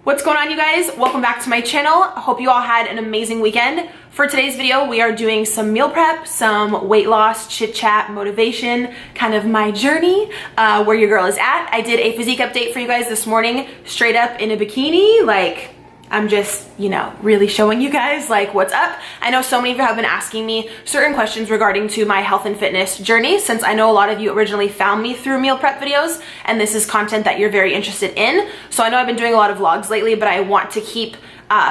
What's going on, you guys? Welcome back to my channel. I hope you all had an amazing weekend. For today's video, we are doing some meal prep, some weight loss, chit chat, motivation, kind of my journey, where your girl is at. I did a physique update for you guys this morning, straight up in a bikini. Like, I'm just, really showing you guys like what's up. I know so many of you have been asking me certain questions regarding to my health and fitness journey, since I know a lot of you originally found me through meal prep videos, and this is content that you're very interested in. So I know I've been doing a lot of vlogs lately, but I want to keep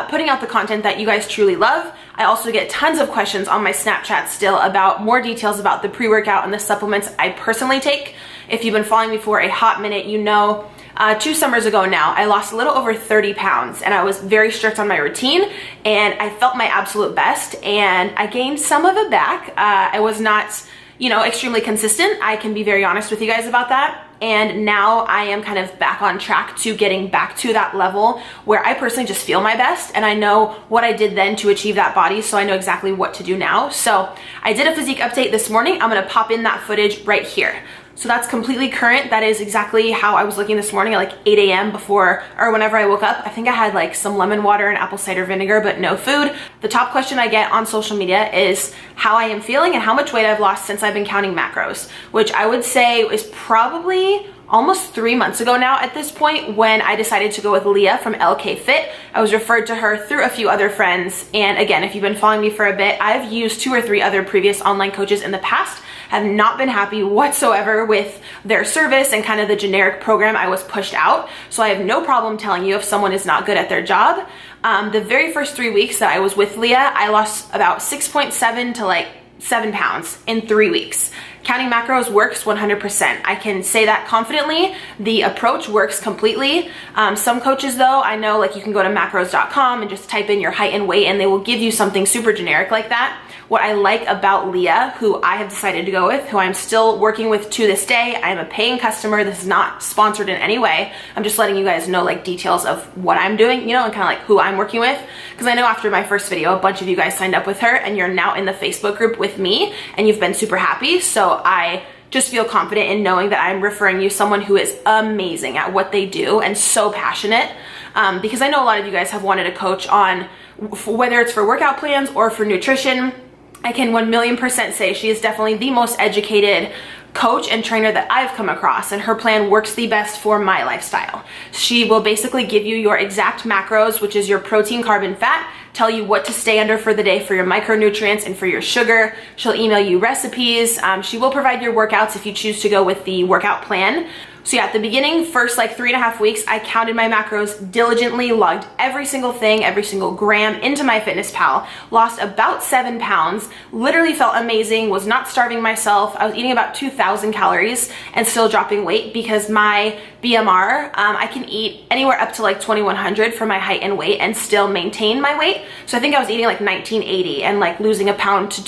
putting out the content that you guys truly love. I also get tons of questions on my Snapchat still about more details about the pre-workout and the supplements I personally take. If you've been following me for a hot minute, you know 2 summers ago now, I lost a little over 30 pounds and I was very strict on my routine and I felt my absolute best, and I gained some of it back. I was not, extremely consistent. I can be very honest with you guys about that. And now I am kind of back on track to getting back to that level where I personally just feel my best, and I know what I did then to achieve that body, so I know exactly what to do now. So I did a physique update this morning. I'm gonna pop in that footage right here. So that's completely current. That is exactly how I was looking this morning at like 8 a.m. before, or whenever I woke up. I think I had like some lemon water and apple cider vinegar, but no food. The top question I get on social media is how I am feeling and how much weight I've lost since I've been counting macros, which I would say is probably almost 3 months ago now at this point, when I decided to go with Leah from LK Fit. I was referred to her through a few other friends. And again, if you've been following me for a bit, I've used 2 or 3 other previous online coaches in the past, have not been happy whatsoever with their service and kind of the generic program I was pushed out. So I have no problem telling you if someone is not good at their job. The very first 3 weeks that I was with Leah, I lost about 6.7 to like 7 pounds in 3 weeks. Counting macros works 100%. I can say that confidently. The approach works completely. Some coaches though, I know, like, you can go to macros.com and just type in your height and weight and they will give you something super generic like that. What I like about Leah, who I have decided to go with, who I'm still working with to this day, I am a paying customer. This is not sponsored in any way. I'm just letting you guys know like details of what I'm doing, and kind of like who I'm working with. Because I know after my first video, a bunch of you guys signed up with her and you're now in the Facebook group with me and you've been super happy. So I just feel confident in knowing that I'm referring you someone who is amazing at what they do and so passionate. Because I know a lot of you guys have wanted a coach on whether it's for workout plans or for nutrition. I can 1,000,000% say she is definitely the most educated coach and trainer that I've come across, and her plan works the best for my lifestyle. She will basically give you your exact macros, which is your protein, carb, and fat, tell you what to stay under for the day for your micronutrients and for your sugar. She'll email you recipes. She will provide your workouts if you choose to go with the workout plan. So yeah, at the beginning, first like 3.5 weeks, I counted my macros diligently, logged every single thing, every single gram into my FitnessPal, lost about 7 pounds, literally felt amazing, was not starving myself. I was eating about 2,000 calories and still dropping weight because my BMR, I can eat anywhere up to like 2,100 for my height and weight and still maintain my weight. So I think I was eating like 1980 and like losing a pound to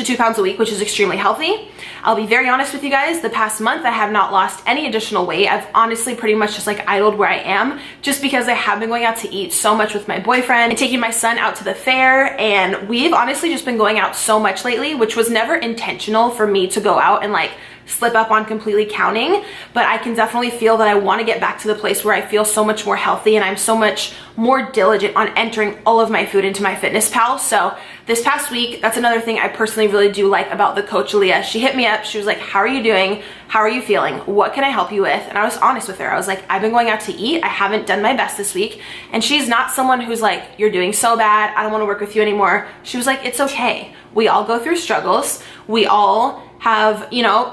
2 pounds a week, which is extremely healthy. I'll be very honest with you guys, the past month I have not lost any additional weight. I've honestly pretty much just like idled where I am, just because I have been going out to eat so much with my boyfriend and taking my son out to the fair, and we've honestly just been going out so much lately, which was never intentional for me to go out and like slip up on completely counting, but I can definitely feel that I want to get back to the place where I feel so much more healthy and I'm so much more diligent on entering all of my food into my FitnessPal. So this past week, that's another thing I personally really do like about the coach Leah. She hit me up, she was like, how are you doing? How are you feeling? What can I help you with? And I was honest with her. I was like, I've been going out to eat. I haven't done my best this week. And she's not someone who's like, you're doing so bad, I don't want to work with you anymore. She was like, it's okay. We all go through struggles. We all have,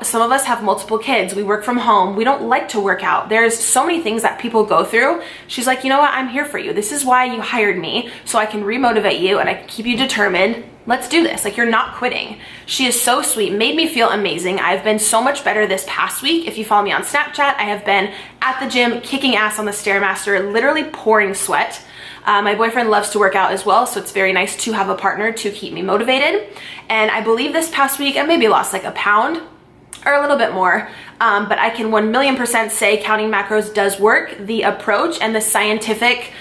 some of us have multiple kids. We work from home. We don't like to work out. There's so many things that people go through. She's like, you know what? I'm here for you. This is why you hired me, so I can remotivate you and I can keep you determined. Let's do this. Like, you're not quitting. She is so sweet, made me feel amazing. I've been so much better this past week. If you follow me on Snapchat, I have been at the gym, kicking ass on the Stairmaster, literally pouring sweat. My boyfriend loves to work out as well, so it's very nice to have a partner to keep me motivated. And I believe this past week I maybe lost like a pound. or a little bit more. But I can 1,000,000% say counting macros does work. The approach and the scientific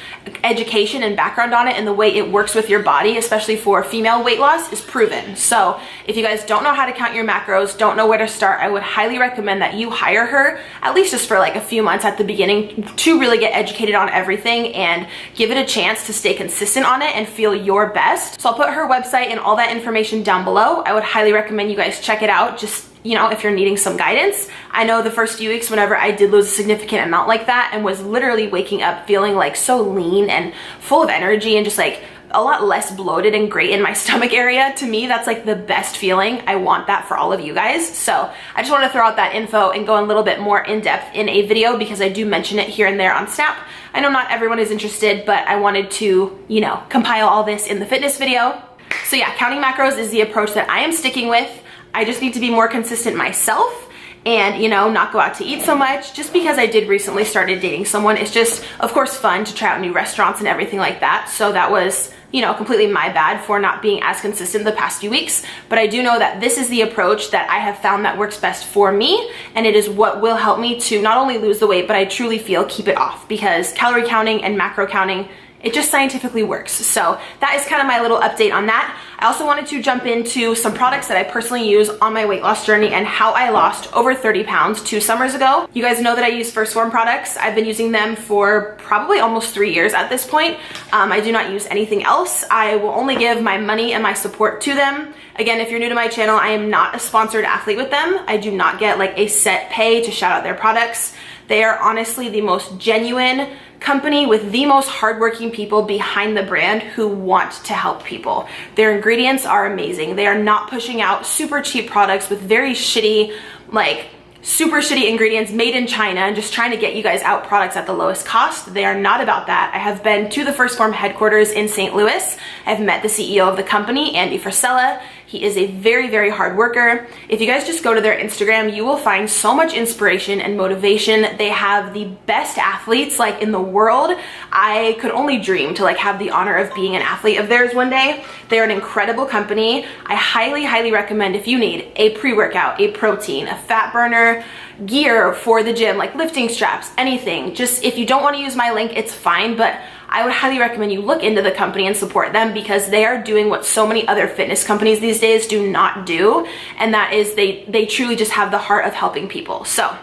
education and background on it and the way it works with your body, especially for female weight loss, is proven. So if you guys don't know how to count your macros, don't know where to start, I would highly recommend that you hire her, at least just for like a few months at the beginning, to really get educated on everything and give it a chance to stay consistent on it and feel your best. So I'll put her website and all that information down below. I would highly recommend you guys check it out, just, you know, if you're needing some guidance. I know the first few weeks whenever I did lose a significant amount like that and was literally waking up feeling like so lean and full of energy and just like a lot less bloated and great in my stomach area. To me, that's like the best feeling. I want that for all of you guys. So I just want to throw out that info and go a little bit more in depth in a video because I do mention it here and there on Snap. I know not everyone is interested, but I wanted to, you know, compile all this in the fitness video. So yeah, counting macros is the approach that I am sticking with. I just need to be more consistent myself and, you know, not go out to eat so much. Just because I did recently started dating someone, it's just, of course, fun to try out new restaurants and everything like that. So that was, you know, completely my bad for not being as consistent the past few weeks. But I do know that this is the approach that I have found that works best for me. And it is what will help me to not only lose the weight, but I truly feel keep it off, because calorie counting and macro counting, it just scientifically works. So that is kind of my little update on that. I also wanted to jump into some products that I personally use on my weight loss journey and how I lost over 30 pounds 2 summers ago. You guys know that I use Phorm products. I've been using them for probably almost 3 years at this point. I do not use anything else. I will only give my money and my support to them. Again, if you're new to my channel, I am not a sponsored athlete with them. I do not get like a set pay to shout out their products. They are honestly the most genuine company with the most hardworking people behind the brand who want to help people. Their ingredients are amazing. They are not pushing out super cheap products with very shitty, like super shitty ingredients made in China and just trying to get you guys out products at the lowest cost. They are not about that. I have been to the Phorm headquarters in St. Louis. I've met the CEO of the company, Andy Frisella. He is a very, very hard worker. If you guys just go to their Instagram, you will find so much inspiration and motivation. They have the best athletes like in the world. I could only dream to like have the honor of being an athlete of theirs one day. They're an incredible company. I highly, highly recommend if you need a pre-workout, a protein, a fat burner, gear for the gym, like lifting straps, anything. Just if you don't want to use my link, it's fine, but I would highly recommend you look into the company and support them because they are doing what so many other fitness companies these days do not do, and that is they truly just have the heart of helping people. So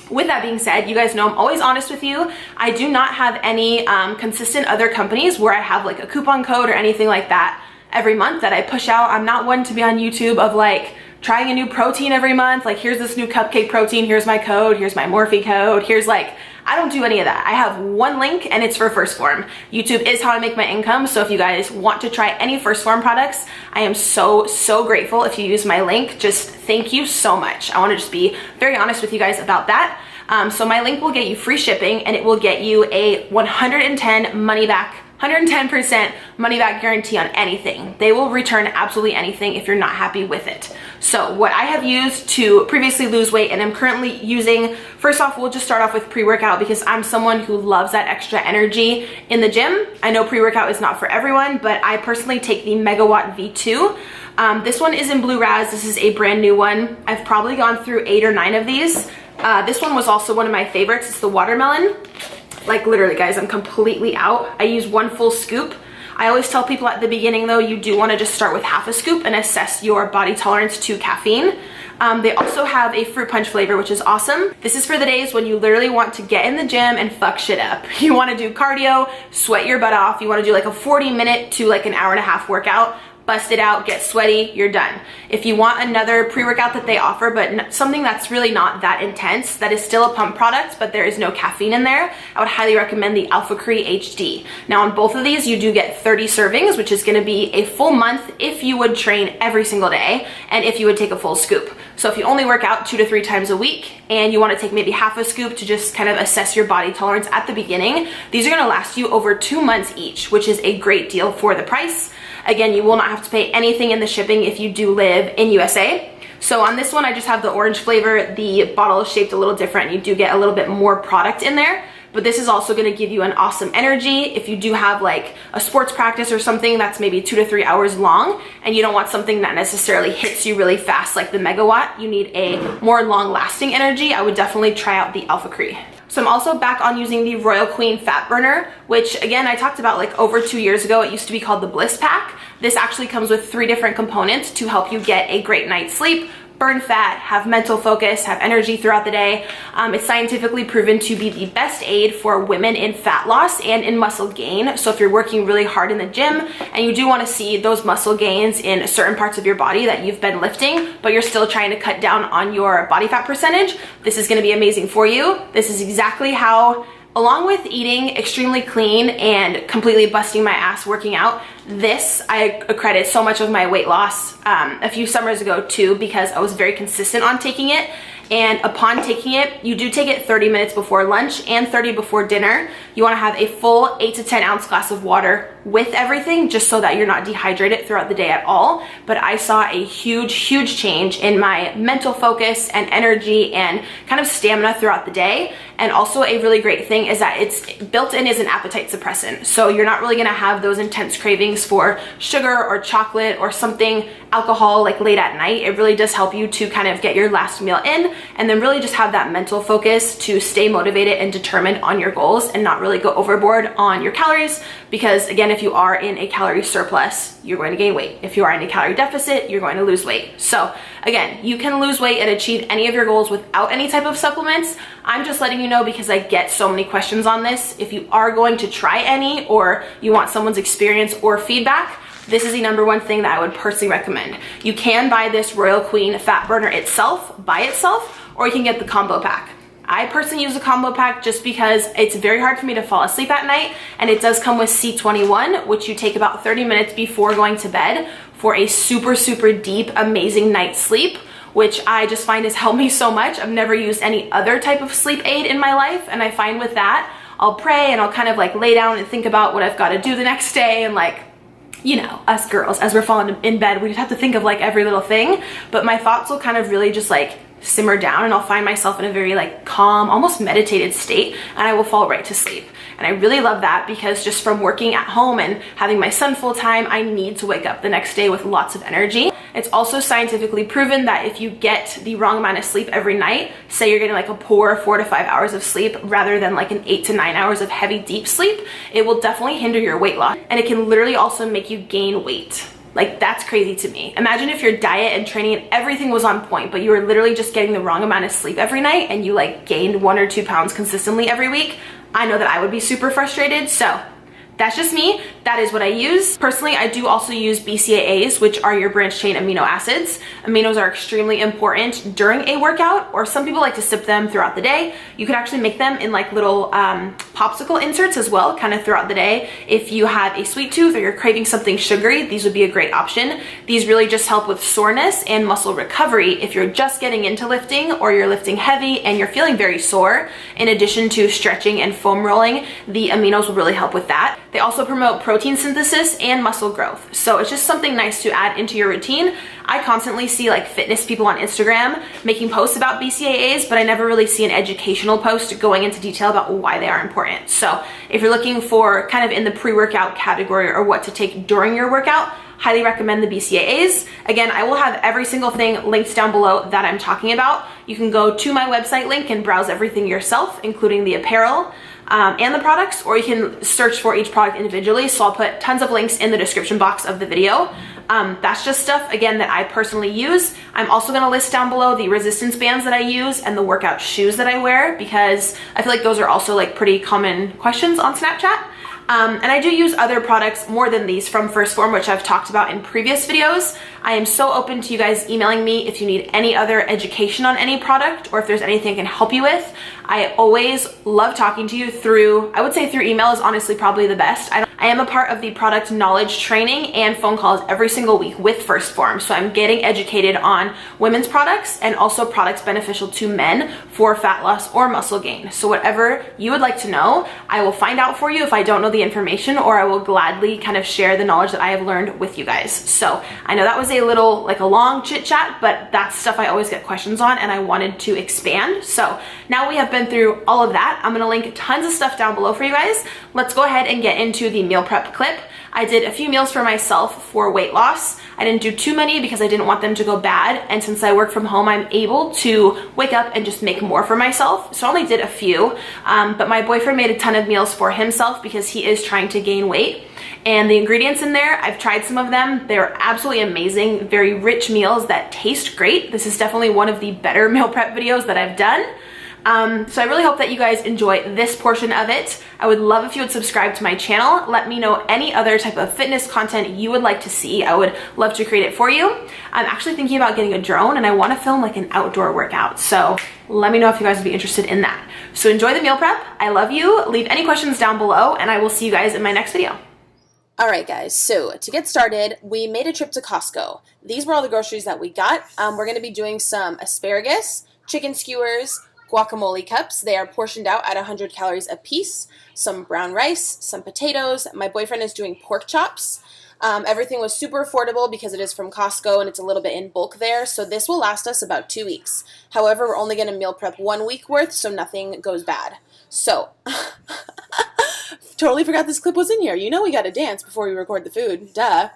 with that being said, you guys know I'm always honest with you. I do not have any consistent other companies where I have like a coupon code or anything like that every month that I push out. I'm not one to be on YouTube of like trying a new protein every month. Like, here's this new cupcake protein, here's my code, here's my Morphe code, here's like, I don't do any of that. I have one link and it's for Phorm. YouTube is how I make my income. So if you guys want to try any Phorm products, I am so, so grateful if you use my link. Just thank you so much. I want to just be very honest with you guys about that. So my link will get you free shipping and it will get you a 110% money back guarantee on anything. They will return absolutely anything if you're not happy with it. So what I have used to previously lose weight and I'm currently using, first off, we'll just start off with pre-workout because I'm someone who loves that extra energy in the gym. I know pre-workout is not for everyone, but I personally take the Megawatt V2. This one is in Blue Raz. This is a brand new one. I've probably gone through 8 or 9 of these. This one was also one of my favorites. It's the watermelon. Like literally guys, I'm completely out. I use 1 full scoop. I always tell people at the beginning though, you do want to just start with half a scoop and assess your body tolerance to caffeine. They also have a fruit punch flavor, which is awesome. This is for the days when you literally want to get in the gym and fuck shit up. You want to do cardio, sweat your butt off. You want to do like a 40-minute to like an hour-and-a-half workout. Bust it out, get sweaty, you're done. If you want another pre-workout that they offer, but something that's really not that intense, that is still a pump product, but there is no caffeine in there, I would highly recommend the Alphacre HD. Now on both of these, you do get 30 servings, which is gonna be a full month if you would train every single day, and if you would take a full scoop. So if you only work out 2 to 3 times a week, and you wanna take maybe half a scoop to just kind of assess your body tolerance at the beginning, these are gonna last you over 2 months each, which is a great deal for the price. Again, you will not have to pay anything in the shipping if you do live in USA. So on this one, I just have the orange flavor. The bottle is shaped a little different. You do get a little bit more product in there. but this is also going to give you an awesome energy if you do have like a sports practice or something that's maybe 2 to 3 hours long and you don't want something that necessarily hits you really fast like the Megawatt. You need a more long-lasting energy. I would definitely try out the Alphacre. So I'm also back on using the Royal Queen Fat Burner, which again, I talked about like over 2 years ago. It used to be called the Bliss Pack. This actually comes with 3 different components to help you get a great night's sleep, burn fat, have mental focus, have energy throughout the day. It's scientifically proven to be the best aid for women in fat loss and in muscle gain. So if you're working really hard in the gym and you do want to see those muscle gains in certain parts of your body that you've been lifting, but you're still trying to cut down on your body fat percentage, this is going to be amazing for you. This is exactly how, along with eating extremely clean and completely busting my ass working out, this I accredit so much of my weight loss a few summers ago too, because I was very consistent on taking it. And upon taking it, you do take it 30 minutes before lunch and 30 before dinner. You want to have a full 8 to 10 ounce glass of water with everything, just so that you're not dehydrated throughout the day at all. But I saw a huge change in my mental focus and energy and kind of stamina throughout the day. And also a really great thing is that it's built in as an appetite suppressant. So you're not really gonna have those intense cravings for sugar or chocolate or something alcohol like late at night. It really does help you to kind of get your last meal in and then really just have that mental focus to stay motivated and determined on your goals and not really go overboard on your calories. Because again, if you are in a calorie surplus, you're going to gain weight. If you are in a calorie deficit, you're going to lose weight. So again, you can lose weight and achieve any of your goals without any type of supplements. I'm just letting you know because I get so many questions on this. If you are going to try any or you want someone's experience or feedback, this is the #1 thing that I would personally recommend. You can buy this Royal Queen Fat Burner itself, by itself, or you can get the combo pack. I personally use a combo pack just because it's very hard for me to fall asleep at night, and it does come with C21, which you take about 30 minutes before going to bed for a super deep, amazing night's sleep, which I just find has helped me so much. I've never used any other type of sleep aid in my life, and I find with that, I'll pray and I'll kind of like lay down and think about what I've got to do the next day, and like, you know, us girls, as we're falling in bed, we just have to think of like every little thing, but my thoughts will kind of really just like simmer down, and I'll find myself in a very like calm, almost meditated state, and I will fall right to sleep. And I really love that because just from working at home and having my son full time, I need to wake up the next day with lots of energy. It's also scientifically proven that if you get the wrong amount of sleep every night, say you're getting like a poor 4 to 5 hours of sleep rather than like an 8 to 9 hours of heavy deep sleep, it will definitely hinder your weight loss, and it can literally also make you gain weight. Like, that's crazy to me. Imagine if your diet and training and everything was on point, but you were literally just getting the wrong amount of sleep every night and you like gained 1 or 2 pounds consistently every week. I know that I would be super frustrated. So that's just me. That is what I use. Personally, I do also use BCAAs, which are your branched chain amino acids. Aminos are extremely important during a workout, or some people like to sip them throughout the day. You could actually make them in like little popsicle inserts as well, kind of throughout the day. If you have a sweet tooth or you're craving something sugary, these would be a great option. These really just help with soreness and muscle recovery if you're just getting into lifting or you're lifting heavy and you're feeling very sore. In addition to stretching and foam rolling, the aminos will really help with that. They also promote protein synthesis and muscle growth. So it's just something nice to add into your routine. I constantly see like fitness people on Instagram making posts about BCAAs, but I never really see an educational post going into detail about why they are important. So if you're looking for kind of in the pre-workout category or what to take during your workout, highly recommend the BCAAs. Again, I will have every single thing linked down below that I'm talking about. You can go to my website link and browse everything yourself, including the apparel and the products, or you can search for each product individually. So I'll put tons of links in the description box of the video. That's just stuff, again, that I personally use. I'm also gonna list down below the resistance bands that I use and the workout shoes that I wear, because I feel like those are also like pretty common questions on Snapchat. And I do use other products more than these from Phorm, which I've talked about in previous videos. I am so open to you guys emailing me if you need any other education on any product or if there's anything I can help you with. I always love talking to you through, I would say through email is honestly probably the best. I I am a part of the product knowledge training and phone calls every single week with Phorm. So I'm getting educated on women's products and also products beneficial to men for fat loss or muscle gain. So whatever you would like to know, I will find out for you if I don't know the information, or I will gladly kind of share the knowledge that I have learned with you guys. So I know that was a little like a long chit chat, but that's stuff I always get questions on and I wanted to expand. So now we have been through all of that. I'm gonna link tons of stuff down below for you guys. Let's go ahead and get into the meal prep clip. I did a few meals for myself for weight loss. I didn't do too many because I didn't want them to go bad. And since I work from home, I'm able to wake up and just make more for myself. So I only did a few, but my boyfriend made a ton of meals for himself because he is trying to gain weight. And the ingredients in there, I've tried some of them. They're absolutely amazing, very rich meals that taste great. This is definitely one of the better meal prep videos that I've done. So I really hope that you guys enjoy this portion of it. I would love if you would subscribe to my channel. Let me know any other type of fitness content you would like to see. I would love to create it for you. I'm actually thinking about getting a drone and I want to film like an outdoor workout. So let me know if you guys would be interested in that. So enjoy the meal prep. I love you. Leave any questions down below and I will see you guys in my next video. All right, guys, so to get started, we made a trip to Costco. These were all the groceries that we got. We're going to be doing some asparagus, chicken skewers, guacamole cups. They are portioned out at 100 calories a piece, some brown rice, some potatoes. My boyfriend is doing pork chops. Everything was super affordable because it is from Costco and it's a little bit in bulk there. So this will last us about 2 weeks. However, we're only going to meal prep 1 week worth, so nothing goes bad. So totally forgot this clip was in here. You know we got to dance before we record the food. Duh.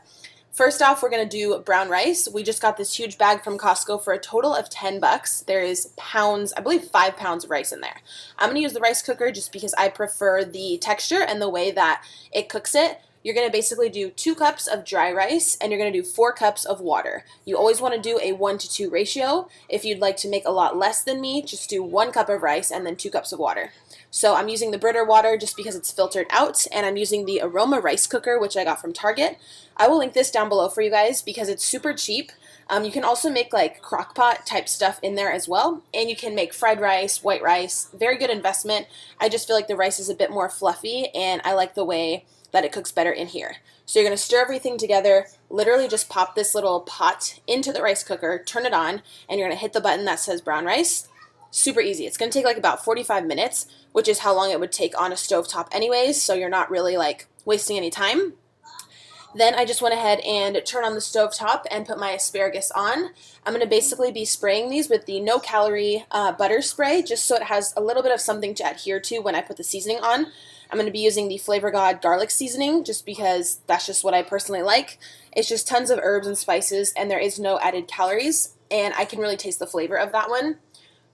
First off, we're going to do brown rice. We just got this huge bag from Costco for a total of 10 bucks. There is pounds, I believe 5 pounds of rice in there. I'm going to use the rice cooker just because I prefer the texture and the way that it cooks it. You're going to basically do 2 cups of dry rice and you're going to do 4 cups of water. You always want to do a 1-to-2 ratio. If you'd like to make a lot less than me, just do 1 cup of rice and then 2 cups of water. So I'm using the Brita water just because it's filtered out, and I'm using the Aroma rice cooker, which I got from Target. I will link this down below for you guys because it's super cheap. You can also make like crock pot type stuff in there as well, and you can make fried rice, white rice, very good investment. I just feel like the rice is a bit more fluffy and I like the way that it cooks better in here. So you're going to stir everything together, literally just pop this little pot into the rice cooker, turn it on, and you're going to hit the button that says brown rice. Super easy. It's going to take like about 45 minutes, which is how long it would take on a stovetop anyways, so you're not really like wasting any time. Then I just went ahead and turned on the stovetop and put my asparagus on. I'm going to basically be spraying these with the no-calorie butter spray, just so it has a little bit of something to adhere to when I put the seasoning on. I'm going to be using the Flavor God garlic seasoning just because that's just what I personally like. It's just tons of herbs and spices and there is no added calories, and I can really taste the flavor of that one.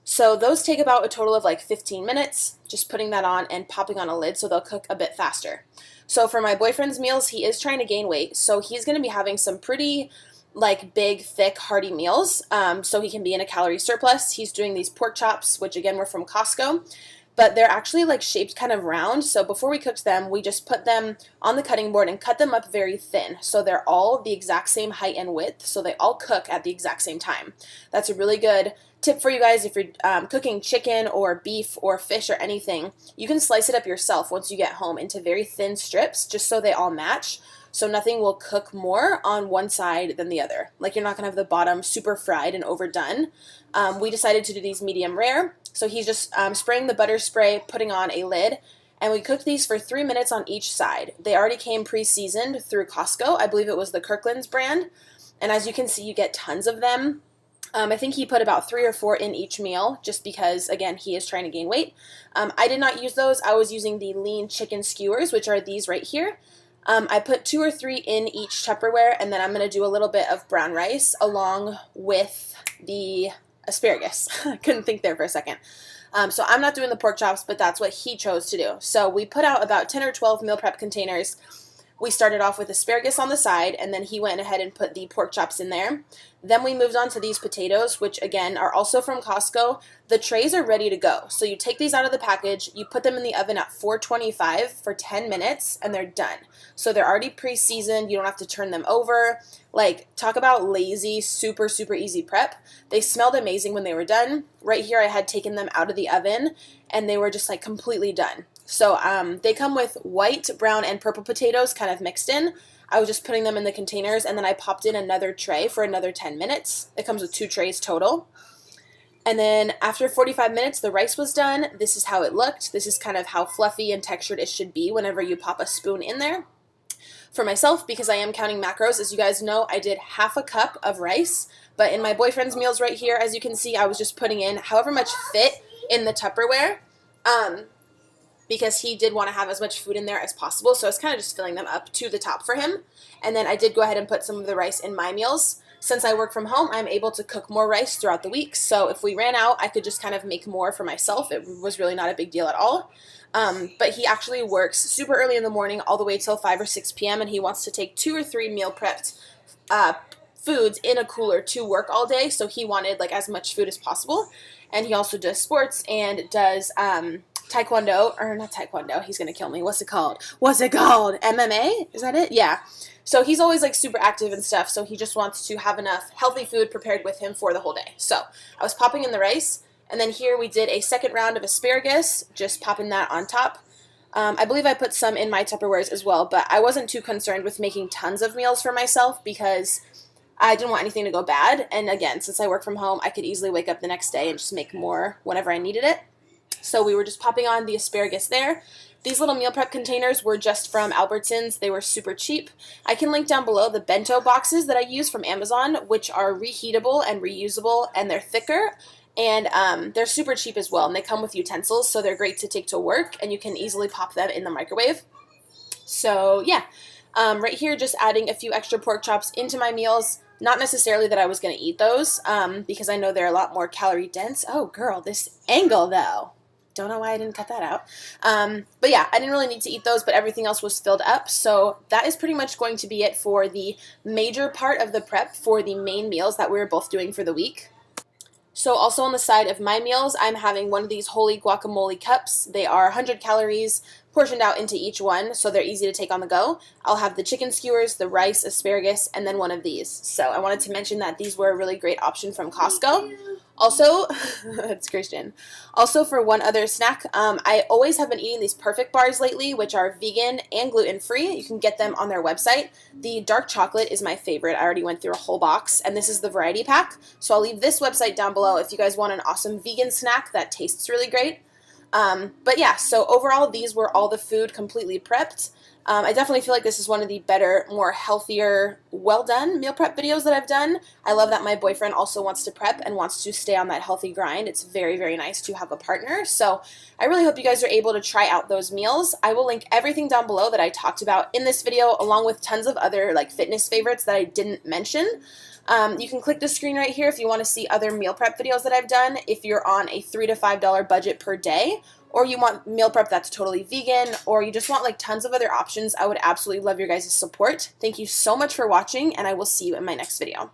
So those take about a total of like 15 minutes, just putting that on and popping on a lid so they'll cook a bit faster. So for my boyfriend's meals, he is trying to gain weight, so he's going to be having some pretty like big, thick, hearty meals so he can be in a calorie surplus. He's doing these pork chops, which again were from Costco, but they're actually like shaped kind of round. So before we cooked them, we just put them on the cutting board and cut them up very thin. So they're all the exact same height and width, so they all cook at the exact same time. That's a really good tip for you guys if you're cooking chicken or beef or fish or anything. You can slice it up yourself once you get home into very thin strips just so they all match, so nothing will cook more on one side than the other. Like you're not going to have the bottom super fried and overdone. We decided to do these medium rare, so he's just spraying the butter spray, putting on a lid, and we cooked these for 3 minutes on each side. They already came pre-seasoned through Costco. I believe it was the Kirkland's brand, and as you can see, you get tons of them. I think he put about 3 or 4 in each meal just because, again, he is trying to gain weight. I did not use those. I was using the lean chicken skewers, which are these right here. I put 2 or 3 in each Tupperware, and then I'm going to do a little bit of brown rice along with the asparagus. I couldn't think there for a second. So I'm not doing the pork chops, but that's what he chose to do. So we put out about 10 or 12 meal prep containers. We started off with asparagus on the side, and then he went ahead and put the pork chops in there. Then we moved on to these potatoes, which again are also from Costco. The trays are ready to go. So you take these out of the package, you put them in the oven at 425 for 10 minutes, and they're done. So they're already pre-seasoned. You don't have to turn them over. Like, talk about lazy, super, super easy prep. They smelled amazing when they were done. Right here, I had taken them out of the oven, and they were just like completely done. So they come with white, brown, and purple potatoes kind of mixed in. I was just putting them in the containers, and then I popped in another tray for another 10 minutes. It comes with 2 trays total. And then after 45 minutes, the rice was done. This is how it looked. This is kind of how fluffy and textured it should be whenever you pop a spoon in there. For myself, because I am counting macros, as you guys know, I did half a cup of rice. But in my boyfriend's meals right here, as you can see, I was just putting in however much fit in the Tupperware. Because he did want to have as much food in there as possible. So I was kind of just filling them up to the top for him. And then I did go ahead and put some of the rice in my meals. Since I work from home, I'm able to cook more rice throughout the week. So if we ran out, I could just kind of make more for myself. It was really not a big deal at all. But he actually works super early in the morning all the way till 5 or 6 p.m. And he wants to take 2 or 3 meal prepped foods in a cooler to work all day. So he wanted like as much food as possible. And he also does sports and does taekwondo, or not taekwondo, he's gonna kill me. What's it called? MMA? Is that it? Yeah. So he's always like super active and stuff, so he just wants to have enough healthy food prepared with him for the whole day. So I was popping in the rice, and then here we did a second round of asparagus, just popping that on top. I believe I put some in my Tupperwares as well, but I wasn't too concerned with making tons of meals for myself because I didn't want anything to go bad. And again, since I work from home, I could easily wake up the next day and just make more whenever I needed it. So we were just popping on the asparagus there. These little meal prep containers were just from Albertsons. They were super cheap. I can link down below the bento boxes that I use from Amazon, which are reheatable and reusable, and they're thicker. And they're super cheap as well, and they come with utensils, so they're great to take to work, and you can easily pop them in the microwave. So yeah, right here just adding a few extra pork chops into my meals. Not necessarily that I was going to eat those, because I know they're a lot more calorie dense. Oh girl, this angle though. Don't know why I didn't cut that out. But yeah, I didn't really need to eat those, but everything else was filled up. So that is pretty much going to be it for the major part of the prep for the main meals that we were both doing for the week. So also on the side of my meals, I'm having one of these holy guacamole cups. They are 100 calories portioned out into each one, so they're easy to take on the go. I'll have the chicken skewers, the rice, asparagus, and then one of these. So I wanted to mention that these were a really great option from Costco. Also, it's Christian. Also, for one other snack, I always have been eating these Perfect bars lately, which are vegan and gluten-free. You can get them on their website. The dark chocolate is my favorite. I already went through a whole box, and this is the variety pack. So I'll leave this website down below if you guys want an awesome vegan snack that tastes really great. But yeah, so overall, these were all the food completely prepped. I definitely feel like this is one of the better, more healthier, well-done meal prep videos that I've done. I love that my boyfriend also wants to prep and wants to stay on that healthy grind. It's very, very nice to have a partner. So I really hope you guys are able to try out those meals. I will link everything down below that I talked about in this video, along with tons of other like fitness favorites that I didn't mention. You can click the screen right here if you want to see other meal prep videos that I've done if you're on a $3 to $5 budget per day, or you want meal prep that's totally vegan, or you just want like tons of other options. I would absolutely love your guys' support. Thank you so much for watching, and I will see you in my next video.